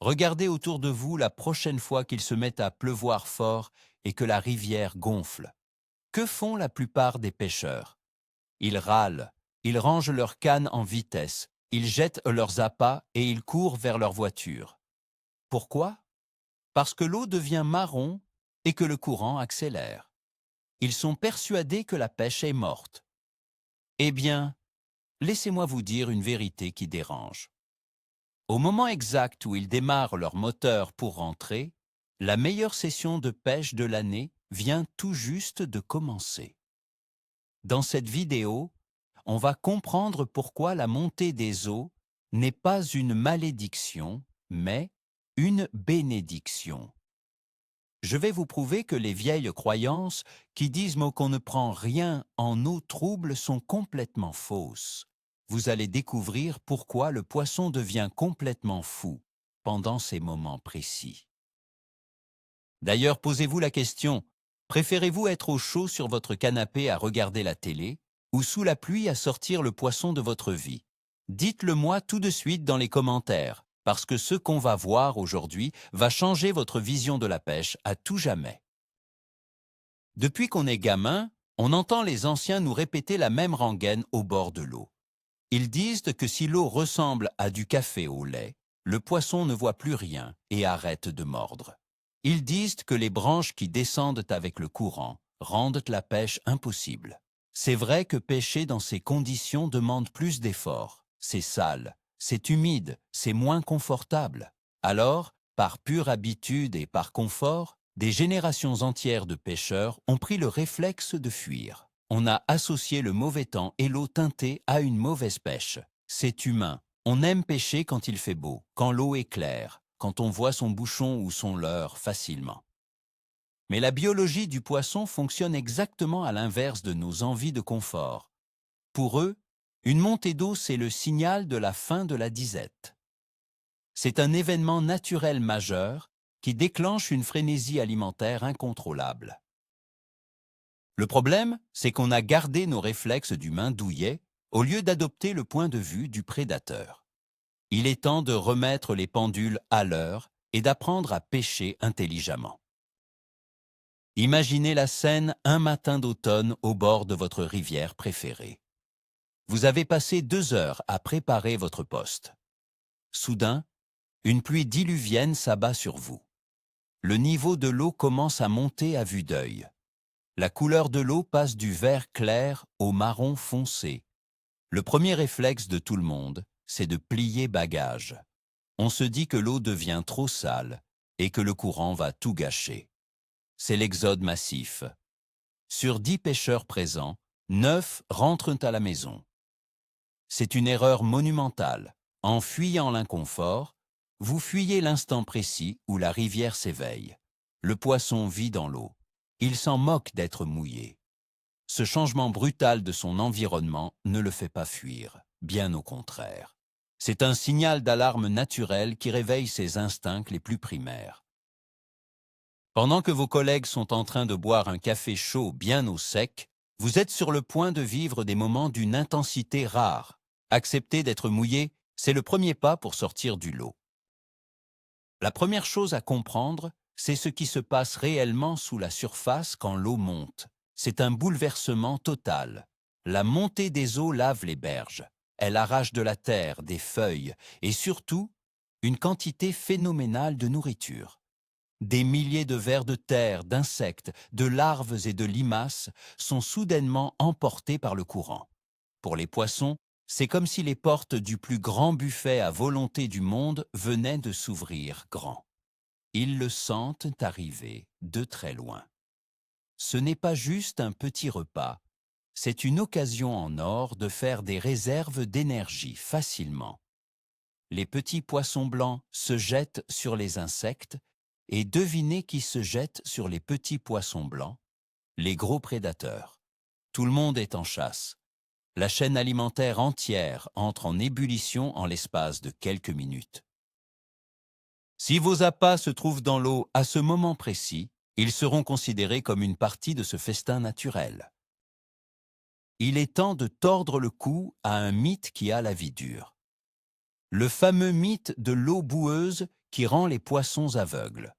Regardez autour de vous la prochaine fois qu'il se met à pleuvoir fort et que la rivière gonfle. Que font la plupart des pêcheurs? Ils râlent, ils rangent leurs cannes en vitesse, ils jettent leurs appâts et ils courent vers leur voiture. Pourquoi? Parce que l'eau devient marron et que le courant accélère. Ils sont persuadés que la pêche est morte. Eh bien, laissez-moi vous dire une vérité qui dérange. Au moment exact où ils démarrent leur moteur pour rentrer, la meilleure session de pêche de l'année vient tout juste de commencer. Dans cette vidéo, on va comprendre pourquoi la montée des eaux n'est pas une malédiction, mais une bénédiction. Je vais vous prouver que les vieilles croyances qui disent qu'on ne prend rien en eau trouble sont complètement fausses. Vous allez découvrir pourquoi le poisson devient complètement fou pendant ces moments précis. D'ailleurs, posez-vous la question, préférez-vous être au chaud sur votre canapé à regarder la télé ou sous la pluie à sortir le poisson de votre vie? Dites-le moi tout de suite dans les commentaires, parce que ce qu'on va voir aujourd'hui va changer votre vision de la pêche à tout jamais. Depuis qu'on est gamin, on entend les anciens nous répéter la même rengaine au bord de l'eau. Ils disent que si l'eau ressemble à du café au lait, le poisson ne voit plus rien et arrête de mordre. Ils disent que les branches qui descendent avec le courant rendent la pêche impossible. C'est vrai que pêcher dans ces conditions demande plus d'efforts. C'est sale, c'est humide, c'est moins confortable. Alors, par pure habitude et par confort, des générations entières de pêcheurs ont pris le réflexe de fuir. On a associé le mauvais temps et l'eau teintée à une mauvaise pêche. C'est humain. On aime pêcher quand il fait beau, quand l'eau est claire, quand on voit son bouchon ou son leurre facilement. Mais la biologie du poisson fonctionne exactement à l'inverse de nos envies de confort. Pour eux, une montée d'eau, c'est le signal de la fin de la disette. C'est un événement naturel majeur qui déclenche une frénésie alimentaire incontrôlable. Le problème, c'est qu'on a gardé nos réflexes d'humain douillet au lieu d'adopter le point de vue du prédateur. Il est temps de remettre les pendules à l'heure et d'apprendre à pêcher intelligemment. Imaginez la scène un matin d'automne au bord de votre rivière préférée. Vous avez passé 2 heures à préparer votre poste. Soudain, une pluie diluvienne s'abat sur vous. Le niveau de l'eau commence à monter à vue d'œil. La couleur de l'eau passe du vert clair au marron foncé. Le premier réflexe de tout le monde, c'est de plier bagage. On se dit que l'eau devient trop sale et que le courant va tout gâcher. C'est l'exode massif. Sur 10 pêcheurs présents, 9 rentrent à la maison. C'est une erreur monumentale. En fuyant l'inconfort, vous fuyez l'instant précis où la rivière s'éveille. Le poisson vit dans l'eau. Il s'en moque d'être mouillé. Ce changement brutal de son environnement ne le fait pas fuir, bien au contraire. C'est un signal d'alarme naturel qui réveille ses instincts les plus primaires. Pendant que vos collègues sont en train de boire un café chaud bien au sec, vous êtes sur le point de vivre des moments d'une intensité rare. Accepter d'être mouillé, c'est le premier pas pour sortir du lot. La première chose à comprendre, c'est ce qui se passe réellement sous la surface quand l'eau monte. C'est un bouleversement total. La montée des eaux lave les berges. Elle arrache de la terre, des feuilles et surtout, une quantité phénoménale de nourriture. Des milliers de vers de terre, d'insectes, de larves et de limaces sont soudainement emportés par le courant. Pour les poissons, c'est comme si les portes du plus grand buffet à volonté du monde venaient de s'ouvrir grand. Ils le sentent arriver de très loin. Ce n'est pas juste un petit repas, c'est une occasion en or de faire des réserves d'énergie facilement. Les petits poissons blancs se jettent sur les insectes et devinez qui se jette sur les petits poissons blancs? Les gros prédateurs. Tout le monde est en chasse. La chaîne alimentaire entière entre en ébullition en l'espace de quelques minutes. Si vos appâts se trouvent dans l'eau à ce moment précis, ils seront considérés comme une partie de ce festin naturel. Il est temps de tordre le cou à un mythe qui a la vie dure. Le fameux mythe de l'eau boueuse qui rend les poissons aveugles.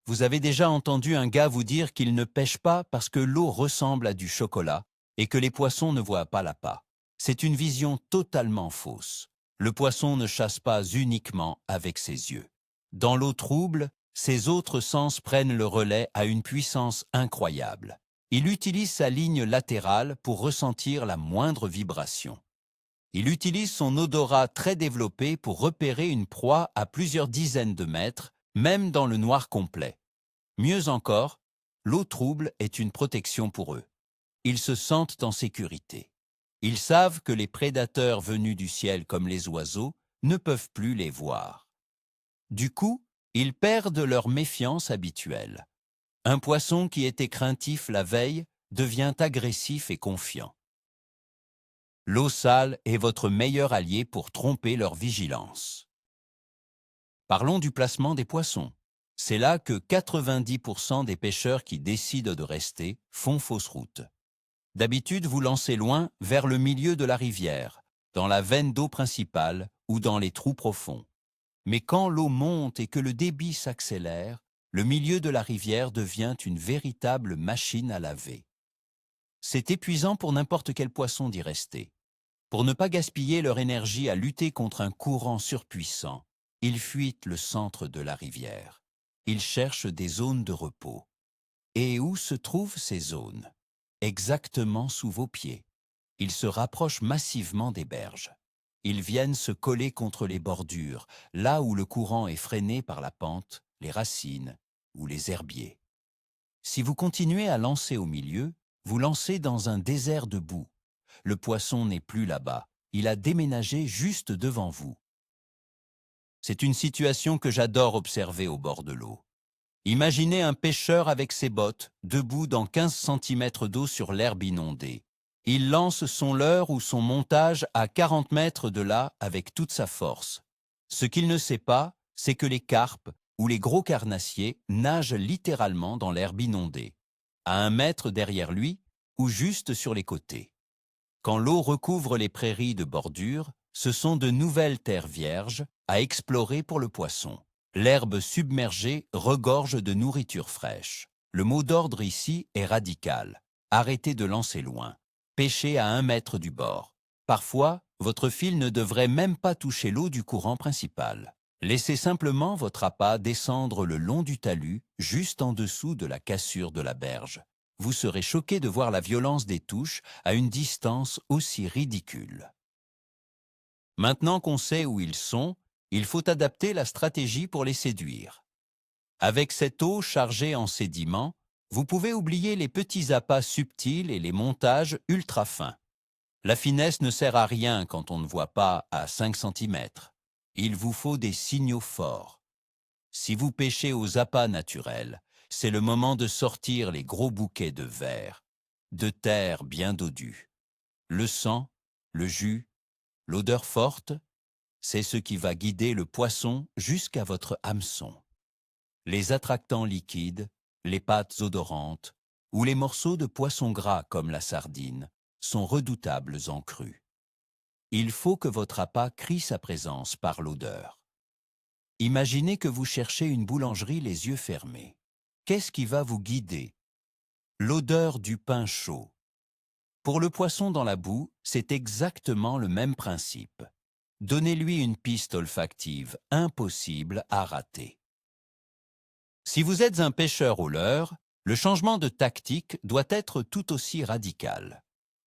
Vous avez déjà entendu un gars vous dire qu'il ne pêche pas parce que l'eau ressemble à du chocolat et que les poissons ne voient pas l'appât. C'est une vision totalement fausse. Le poisson ne chasse pas uniquement avec ses yeux. Dans l'eau trouble, ses autres sens prennent le relais à une puissance incroyable. Il utilise sa ligne latérale pour ressentir la moindre vibration. Il utilise son odorat très développé pour repérer une proie à plusieurs dizaines de mètres, même dans le noir complet. Mieux encore, l'eau trouble est une protection pour eux. Ils se sentent en sécurité. Ils savent que les prédateurs venus du ciel comme les oiseaux ne peuvent plus les voir. Du coup, ils perdent leur méfiance habituelle. Un poisson qui était craintif la veille devient agressif et confiant. L'eau sale est votre meilleur allié pour tromper leur vigilance. Parlons du placement des poissons. C'est là que 90% des pêcheurs qui décident de rester font fausse route. D'habitude, vous lancez loin, vers le milieu de la rivière, dans la veine d'eau principale ou dans les trous profonds. Mais quand l'eau monte et que le débit s'accélère, le milieu de la rivière devient une véritable machine à laver. C'est épuisant pour n'importe quel poisson d'y rester. Pour ne pas gaspiller leur énergie à lutter contre un courant surpuissant, ils fuitent le centre de la rivière. Ils cherchent des zones de repos. Et où se trouvent ces zones? Exactement sous vos pieds. Ils se rapprochent massivement des berges. Ils viennent se coller contre les bordures, là où le courant est freiné par la pente, les racines ou les herbiers. Si vous continuez à lancer au milieu, vous lancez dans un désert de boue. Le poisson n'est plus là-bas, il a déménagé juste devant vous. C'est une situation que j'adore observer au bord de l'eau. Imaginez un pêcheur avec ses bottes, debout dans 15 cm d'eau sur l'herbe inondée. Il lance son leurre ou son montage à 40 mètres de là avec toute sa force. Ce qu'il ne sait pas, c'est que les carpes ou les gros carnassiers nagent littéralement dans l'herbe inondée, à 1 mètre derrière lui ou juste sur les côtés. Quand l'eau recouvre les prairies de bordure, ce sont de nouvelles terres vierges à explorer pour le poisson. L'herbe submergée regorge de nourriture fraîche. Le mot d'ordre ici est radical. Arrêtez de lancer loin. Pêchez à 1 mètre du bord. Parfois, votre fil ne devrait même pas toucher l'eau du courant principal. Laissez simplement votre appât descendre le long du talus, juste en dessous de la cassure de la berge. Vous serez choqué de voir la violence des touches à une distance aussi ridicule. Maintenant qu'on sait où ils sont, il faut adapter la stratégie pour les séduire. Avec cette eau chargée en sédiments, vous pouvez oublier les petits appâts subtils et les montages ultra fins. La finesse ne sert à rien quand on ne voit pas à 5 cm. Il vous faut des signaux forts. Si vous pêchez aux appâts naturels, c'est le moment de sortir les gros bouquets de verre, de terre bien dodue. Le sang, le jus, l'odeur forte, c'est ce qui va guider le poisson jusqu'à votre hameçon. Les attractants liquides, les pâtes odorantes ou les morceaux de poisson gras comme la sardine sont redoutables en crue. Il faut que votre appât crie sa présence par l'odeur. Imaginez que vous cherchez une boulangerie les yeux fermés. Qu'est-ce qui va vous guider? L'odeur du pain chaud. Pour le poisson dans la boue, c'est exactement le même principe. Donnez-lui une piste olfactive impossible à rater. Si vous êtes un pêcheur au leurre, le changement de tactique doit être tout aussi radical.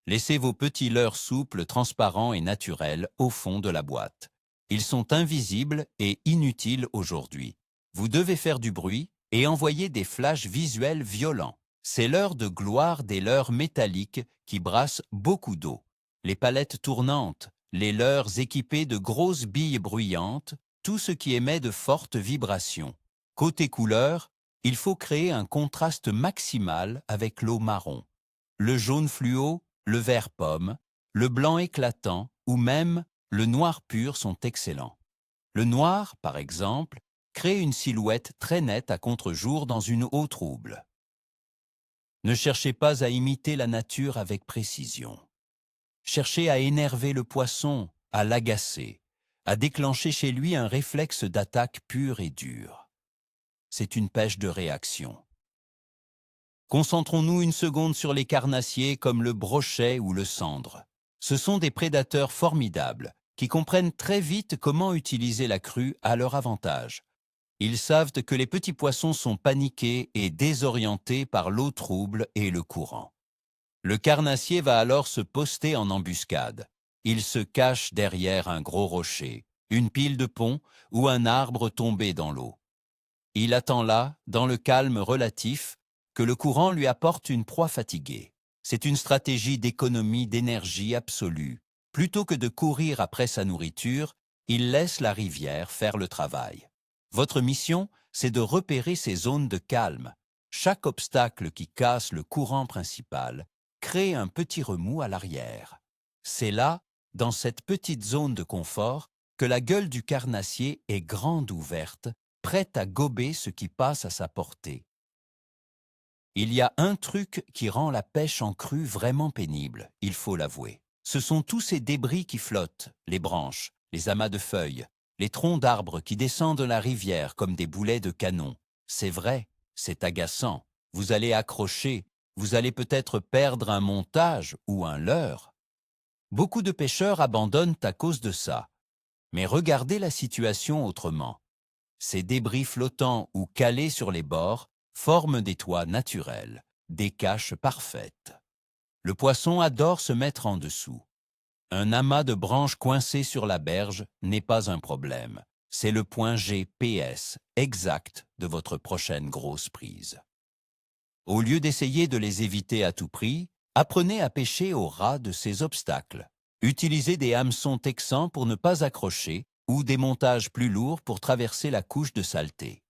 Laissez vos petits leurres souples, transparents et naturels au fond de la boîte. Ils sont invisibles et inutiles aujourd'hui. Vous devez faire du bruit et envoyer des flashs visuels violents. C'est l'heure de gloire des leurres métalliques qui brassent beaucoup d'eau. Les palettes tournantes, les leurres équipés de grosses billes bruyantes, tout ce qui émet de fortes vibrations. Côté couleur, il faut créer un contraste maximal avec l'eau marron. Le jaune fluo, le vert pomme, le blanc éclatant ou même le noir pur sont excellents. Le noir, par exemple, crée une silhouette très nette à contre-jour dans une eau trouble. Ne cherchez pas à imiter la nature avec précision. Cherchez à énerver le poisson, à l'agacer. a déclenché chez lui un réflexe d'attaque pur et dur. C'est une pêche de réaction. Concentrons-nous une seconde sur les carnassiers comme le brochet ou le cendre. Ce sont des prédateurs formidables qui comprennent très vite comment utiliser la crue à leur avantage. Ils savent que les petits poissons sont paniqués et désorientés par l'eau trouble et le courant. Le carnassier va alors se poster en embuscade. Il se cache derrière un gros rocher, une pile de pont ou un arbre tombé dans l'eau. Il attend là, dans le calme relatif, que le courant lui apporte une proie fatiguée. C'est une stratégie d'économie d'énergie absolue. Plutôt que de courir après sa nourriture, il laisse la rivière faire le travail. Votre mission, c'est de repérer ces zones de calme. Chaque obstacle qui casse le courant principal crée un petit remous à l'arrière. C'est là, dans cette petite zone de confort, que la gueule du carnassier est grande ouverte, prête à gober ce qui passe à sa portée. Il y a un truc qui rend la pêche en crue vraiment pénible, il faut l'avouer. Ce sont tous ces débris qui flottent, les branches, les amas de feuilles, les troncs d'arbres qui descendent de la rivière comme des boulets de canon. C'est vrai, c'est agaçant. Vous allez accrocher, vous allez peut-être perdre un montage ou un leurre. Beaucoup de pêcheurs abandonnent à cause de ça. Mais regardez la situation autrement. Ces débris flottants ou calés sur les bords forment des toits naturels, des caches parfaites. Le poisson adore se mettre en dessous. Un amas de branches coincées sur la berge n'est pas un problème. C'est le point GPS exact de votre prochaine grosse prise. Au lieu d'essayer de les éviter à tout prix, apprenez à pêcher au ras de ces obstacles. Utilisez des hameçons texans pour ne pas accrocher ou des montages plus lourds pour traverser la couche de saleté.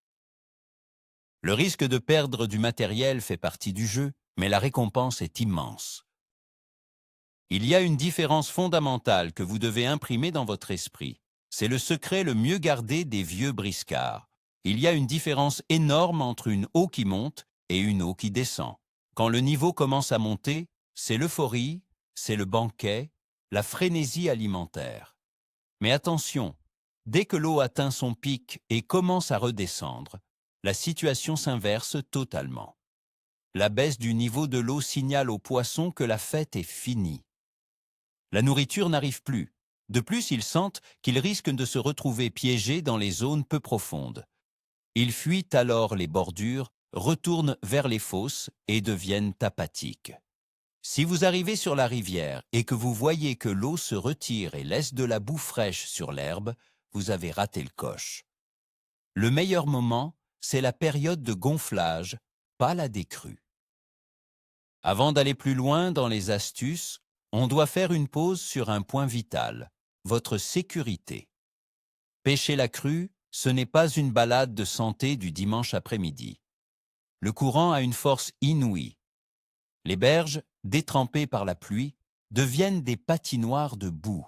Le risque de perdre du matériel fait partie du jeu, mais la récompense est immense. Il y a une différence fondamentale que vous devez imprimer dans votre esprit. C'est le secret le mieux gardé des vieux briscards. Il y a une différence énorme entre une eau qui monte et une eau qui descend. Quand le niveau commence à monter, c'est l'euphorie, c'est le banquet, la frénésie alimentaire. Mais attention, dès que l'eau atteint son pic et commence à redescendre, la situation s'inverse totalement. La baisse du niveau de l'eau signale aux poissons que la fête est finie. La nourriture n'arrive plus. De plus, ils sentent qu'ils risquent de se retrouver piégés dans les zones peu profondes. Ils fuient alors les bordures, retournent vers les fosses et deviennent apathiques. Si vous arrivez sur la rivière et que vous voyez que l'eau se retire et laisse de la boue fraîche sur l'herbe, vous avez raté le coche. Le meilleur moment, c'est la période de gonflage, pas la décrue. Avant d'aller plus loin dans les astuces, on doit faire une pause sur un point vital, votre sécurité. Pêcher la crue, ce n'est pas une balade de santé du dimanche après-midi. Le courant a une force inouïe. Les berges, détrempées par la pluie, deviennent des patinoires de boue.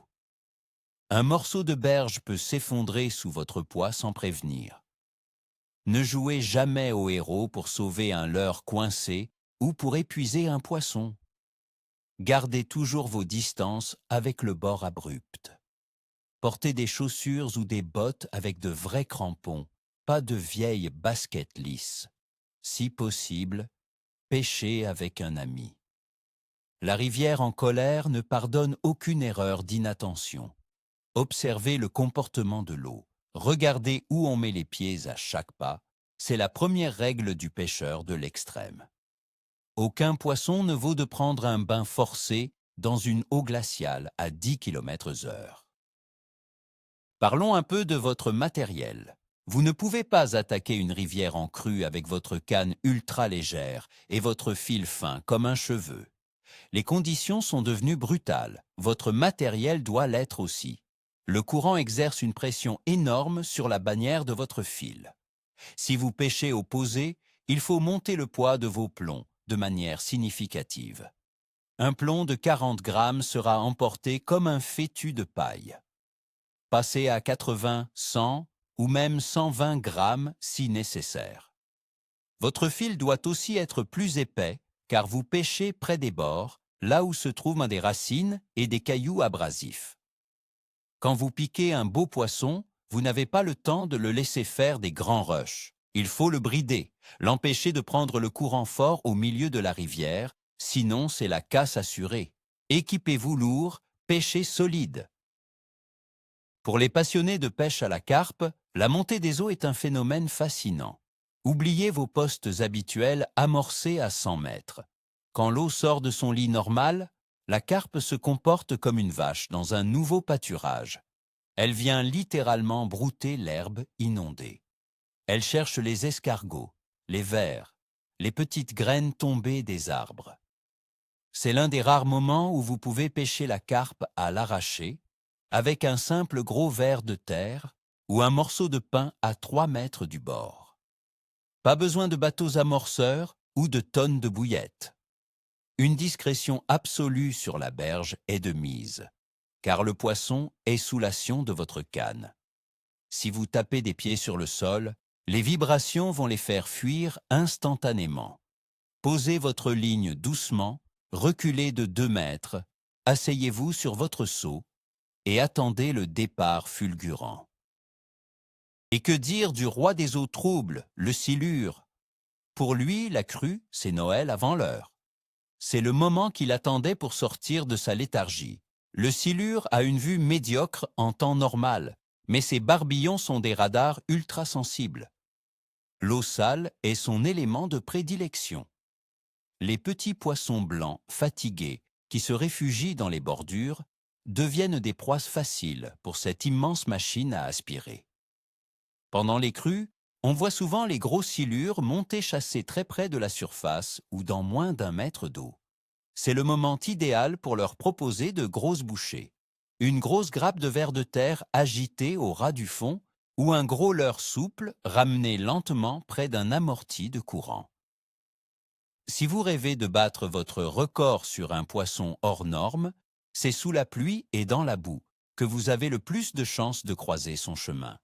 Un morceau de berge peut s'effondrer sous votre poids sans prévenir. Ne jouez jamais au héros pour sauver un leurre coincé ou pour épuiser un poisson. Gardez toujours vos distances avec le bord abrupt. Portez des chaussures ou des bottes avec de vrais crampons, pas de vieilles baskets lisses. Si possible, pêchez avec un ami. La rivière en colère ne pardonne aucune erreur d'inattention. Observez le comportement de l'eau. Regardez où on met les pieds à chaque pas. C'est la première règle du pêcheur de l'extrême. Aucun poisson ne vaut de prendre un bain forcé dans une eau glaciale à 10 km/h. Parlons un peu de votre matériel. Vous ne pouvez pas attaquer une rivière en crue avec votre canne ultra légère et votre fil fin comme un cheveu. Les conditions sont devenues brutales. Votre matériel doit l'être aussi. Le courant exerce une pression énorme sur la bannière de votre fil. Si vous pêchez au posé, il faut monter le poids de vos plombs de manière significative. Un plomb de 40 grammes sera emporté comme un fétu de paille. Passez à 80, 100 ou même 120 grammes si nécessaire. Votre fil doit aussi être plus épais car vous pêchez près des bords, là où se trouvent des racines et des cailloux abrasifs. Quand vous piquez un beau poisson, vous n'avez pas le temps de le laisser faire des grands rushs. Il faut le brider, l'empêcher de prendre le courant fort au milieu de la rivière, sinon c'est la casse assurée. Équipez-vous lourd, pêchez solide. Pour les passionnés de pêche à la carpe, la montée des eaux est un phénomène fascinant. Oubliez vos postes habituels amorcés à 100 mètres. Quand l'eau sort de son lit normal, la carpe se comporte comme une vache dans un nouveau pâturage. Elle vient littéralement brouter l'herbe inondée. Elle cherche les escargots, les vers, les petites graines tombées des arbres. C'est l'un des rares moments où vous pouvez pêcher la carpe à l'arraché, avec un simple gros ver de terre ou un morceau de pain à 3 mètres du bord. Pas besoin de bateaux amorceurs ou de tonnes de bouillettes. Une discrétion absolue sur la berge est de mise, car le poisson est sous l'action de votre canne. Si vous tapez des pieds sur le sol, les vibrations vont les faire fuir instantanément. Posez votre ligne doucement, reculez de 2 mètres, asseyez-vous sur votre seau et attendez le départ fulgurant. Et que dire du roi des eaux troubles, le silure? Pour lui, la crue, c'est Noël avant l'heure. C'est le moment qu'il attendait pour sortir de sa léthargie. Le silure a une vue médiocre en temps normal, mais ses barbillons sont des radars ultrasensibles. L'eau sale est son élément de prédilection. Les petits poissons blancs, fatigués, qui se réfugient dans les bordures, deviennent des proies faciles pour cette immense machine à aspirer. Pendant les crues, on voit souvent les gros silures monter chasser très près de la surface ou dans moins d'1 mètre d'eau. C'est le moment idéal pour leur proposer de grosses bouchées. Une grosse grappe de vers de terre agitée au ras du fond ou un gros leurre souple ramené lentement près d'un amorti de courant. Si vous rêvez de battre votre record sur un poisson hors norme, c'est sous la pluie et dans la boue que vous avez le plus de chances de croiser son chemin.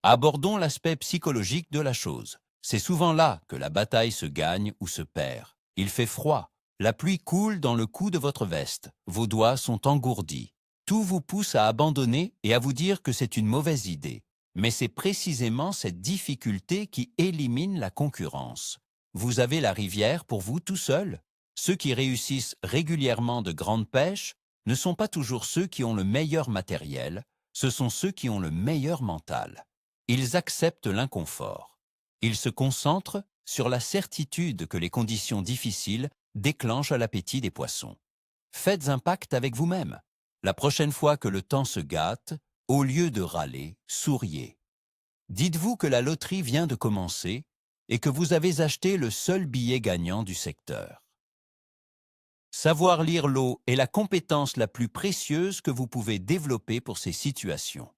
Abordons l'aspect psychologique de la chose. C'est souvent là que la bataille se gagne ou se perd. Il fait froid, la pluie coule dans le cou de votre veste, vos doigts sont engourdis. Tout vous pousse à abandonner et à vous dire que c'est une mauvaise idée. Mais c'est précisément cette difficulté qui élimine la concurrence. Vous avez la rivière pour vous tout seul. Ceux qui réussissent régulièrement de grandes pêches ne sont pas toujours ceux qui ont le meilleur matériel, ce sont ceux qui ont le meilleur mental. Ils acceptent l'inconfort. Ils se concentrent sur la certitude que les conditions difficiles déclenchent l'appétit des poissons. Faites un pacte avec vous-même. La prochaine fois que le temps se gâte, au lieu de râler, souriez. Dites-vous que la loterie vient de commencer et que vous avez acheté le seul billet gagnant du secteur. Savoir lire l'eau est la compétence la plus précieuse que vous pouvez développer pour ces situations.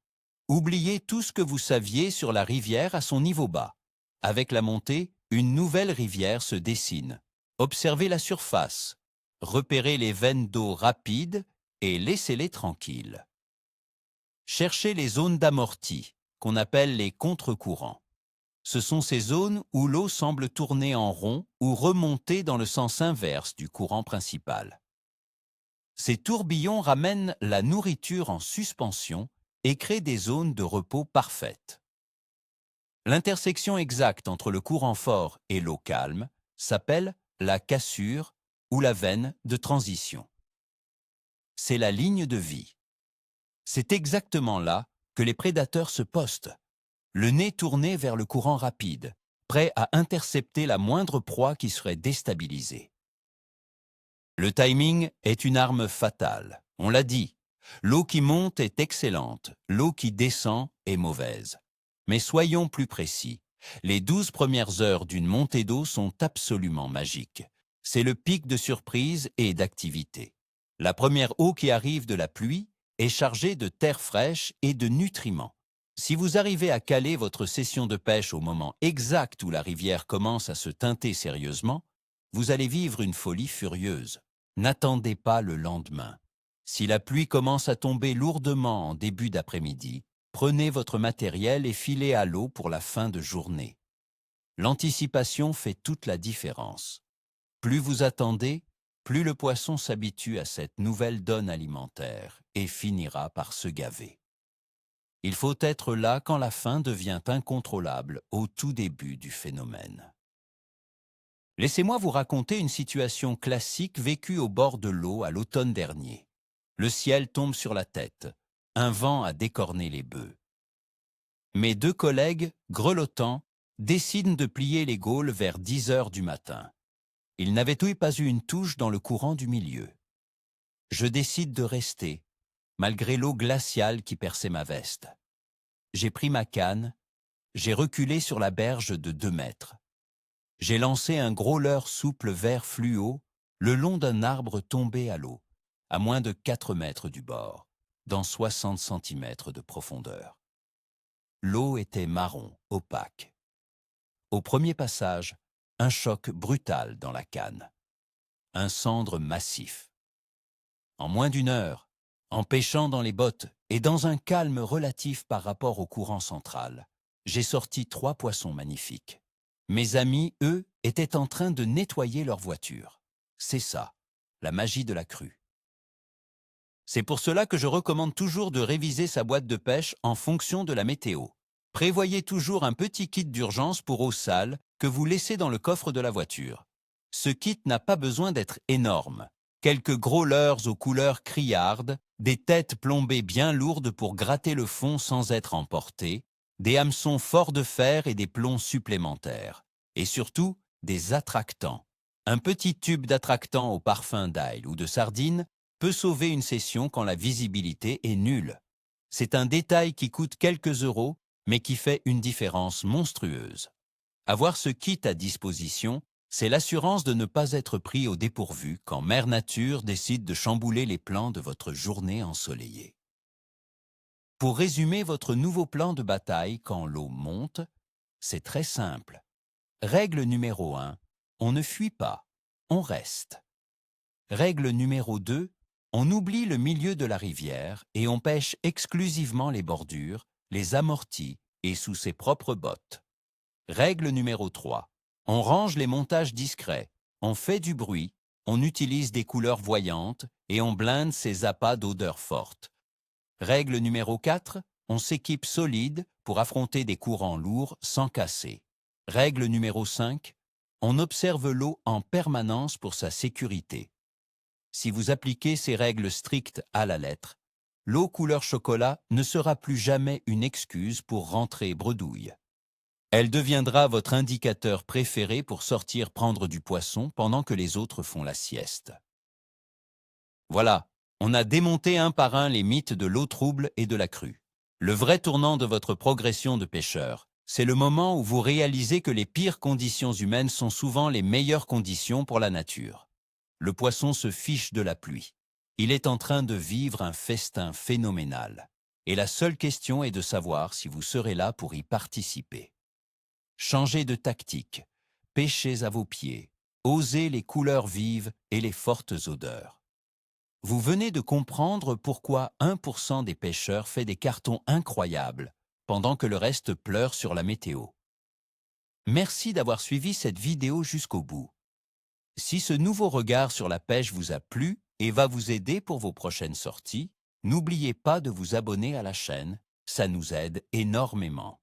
Oubliez tout ce que vous saviez sur la rivière à son niveau bas. Avec la montée, une nouvelle rivière se dessine. Observez la surface, repérez les veines d'eau rapides et laissez-les tranquilles. Cherchez les zones d'amorti, qu'on appelle les contre-courants. Ce sont ces zones où l'eau semble tourner en rond ou remonter dans le sens inverse du courant principal. Ces tourbillons ramènent la nourriture en suspension et créent des zones de repos parfaites. L'intersection exacte entre le courant fort et l'eau calme s'appelle la cassure ou la veine de transition. C'est la ligne de vie. C'est exactement là que les prédateurs se postent, le nez tourné vers le courant rapide, prêt à intercepter la moindre proie qui serait déstabilisée. Le timing est une arme fatale, on l'a dit. L'eau qui monte est excellente, l'eau qui descend est mauvaise. Mais soyons plus précis. Les 12 premières heures d'une montée d'eau sont absolument magiques. C'est le pic de surprise et d'activité. La première eau qui arrive de la pluie est chargée de terre fraîche et de nutriments. Si vous arrivez à caler votre session de pêche au moment exact où la rivière commence à se teinter sérieusement, vous allez vivre une folie furieuse. N'attendez pas le lendemain. Si la pluie commence à tomber lourdement en début d'après-midi, prenez votre matériel et filez à l'eau pour la fin de journée. L'anticipation fait toute la différence. Plus vous attendez, plus le poisson s'habitue à cette nouvelle donne alimentaire et finira par se gaver. Il faut être là quand la faim devient incontrôlable au tout début du phénomène. Laissez-moi vous raconter une situation classique vécue au bord de l'eau à l'automne dernier. Le ciel tombe sur la tête. Un vent a décorné les bœufs. Mes deux collègues, grelottants, décident de plier les gaules vers 10 heures du matin. Ils n'avaient pas eu une touche dans le courant du milieu. Je décide de rester, malgré l'eau glaciale qui perçait ma veste. J'ai pris ma canne, j'ai reculé sur la berge de 2 mètres. J'ai lancé un gros leurre souple vert fluo le long d'un arbre tombé à l'eau, à moins de 4 mètres du bord, dans 60 centimètres de profondeur. L'eau était marron, opaque. Au premier passage, un choc brutal dans la canne. Un cendre massif. En moins d'1 heure, en pêchant dans les bottes et dans un calme relatif par rapport au courant central, j'ai sorti 3 poissons magnifiques. Mes amis, eux, étaient en train de nettoyer leur voiture. C'est ça, la magie de la crue. C'est pour cela que je recommande toujours de réviser sa boîte de pêche en fonction de la météo. Prévoyez toujours un petit kit d'urgence pour eau sale que vous laissez dans le coffre de la voiture. Ce kit n'a pas besoin d'être énorme. Quelques gros leurres aux couleurs criardes, des têtes plombées bien lourdes pour gratter le fond sans être emportées, des hameçons forts de fer et des plombs supplémentaires. Et surtout, des attractants. Un petit tube d'attractant au parfum d'ail ou de sardine peut sauver une session quand la visibilité est nulle. C'est un détail qui coûte quelques euros, mais qui fait une différence monstrueuse. Avoir ce kit à disposition, c'est l'assurance de ne pas être pris au dépourvu quand Mère Nature décide de chambouler les plans de votre journée ensoleillée. Pour résumer votre nouveau plan de bataille quand l'eau monte, c'est très simple. Règle numéro 1, on ne fuit pas, on reste. Règle numéro 2, on oublie le milieu de la rivière et on pêche exclusivement les bordures, les amortis et sous ses propres bottes. Règle numéro 3, on range les montages discrets, on fait du bruit, on utilise des couleurs voyantes et on blinde ses appâts d'odeurs fortes. Règle numéro 4, on s'équipe solide pour affronter des courants lourds sans casser. Règle numéro 5, on observe l'eau en permanence pour sa sécurité. Si vous appliquez ces règles strictes à la lettre, l'eau couleur chocolat ne sera plus jamais une excuse pour rentrer bredouille. Elle deviendra votre indicateur préféré pour sortir prendre du poisson pendant que les autres font la sieste. Voilà, on a démonté un par un les mythes de l'eau trouble et de la crue. Le vrai tournant de votre progression de pêcheur, c'est le moment où vous réalisez que les pires conditions humaines sont souvent les meilleures conditions pour la nature. Le poisson se fiche de la pluie. Il est en train de vivre un festin phénoménal. Et la seule question est de savoir si vous serez là pour y participer. Changez de tactique, pêchez à vos pieds, osez les couleurs vives et les fortes odeurs. Vous venez de comprendre pourquoi 1% des pêcheurs fait des cartons incroyables, pendant que le reste pleure sur la météo. Merci d'avoir suivi cette vidéo jusqu'au bout. Si ce nouveau regard sur la pêche vous a plu et va vous aider pour vos prochaines sorties, n'oubliez pas de vous abonner à la chaîne, ça nous aide énormément.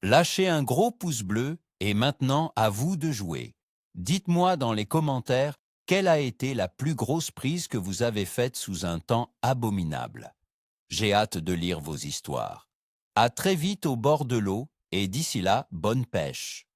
Lâchez un gros pouce bleu et maintenant à vous de jouer. Dites-moi dans les commentaires quelle a été la plus grosse prise que vous avez faite sous un temps abominable. J'ai hâte de lire vos histoires. À très vite au bord de l'eau et d'ici là, bonne pêche.